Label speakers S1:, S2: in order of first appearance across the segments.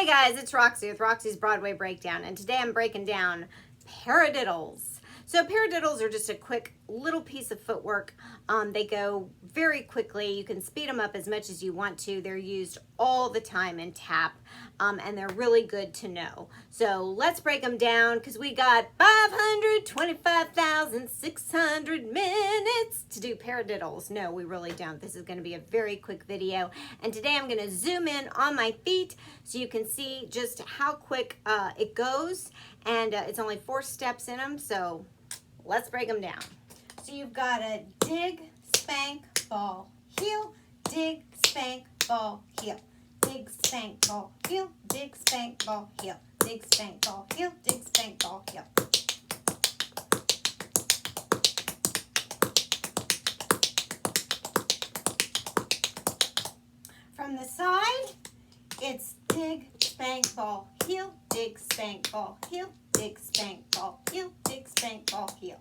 S1: guys, it's Roxie with Roxie's Broadway Breakdown, and today I'm breaking down paradiddles. So paradiddles are just a quick little piece of footwork. They go very quickly. You can speed them up as much as you want to. They're used all the time in tap, and they're really good to know. So let's break them down because we got 525,600 minutes to do paradiddles. No, we really don't. This is going to be a very quick video, and today I'm going to zoom in on my feet so you can see just how quick it goes, and it's only 4 steps in them, so let's break them down. So you've got a dig, spank, ball, heel, dig, spank, ball, heel, dig, spank, ball, heel, dig, spank, ball, heel, dig, spank, ball, heel, dig, spank, ball, heel. From the side, it's dig, spank, ball, heel, dig, spank, ball, heel, dig, spank, ball, heel, dig, spank, ball, heel.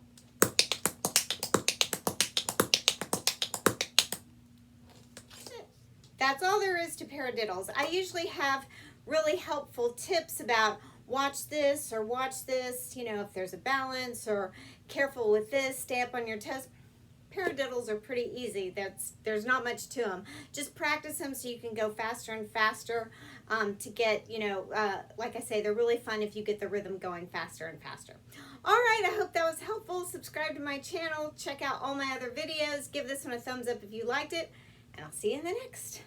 S1: That's all there is to paradiddles. I usually have really helpful tips about watch this or watch this, you know, if there's a balance, or careful with this, stay up on your toes. Paradiddles are pretty easy. There's not much to them. Just practice them so you can go faster and faster to get, you know, like I say, they're really fun if you get the rhythm going faster and faster. All right, I hope that was helpful. Subscribe to my channel. Check out all my other videos. Give this one a thumbs up if you liked it, and I'll see you in the next.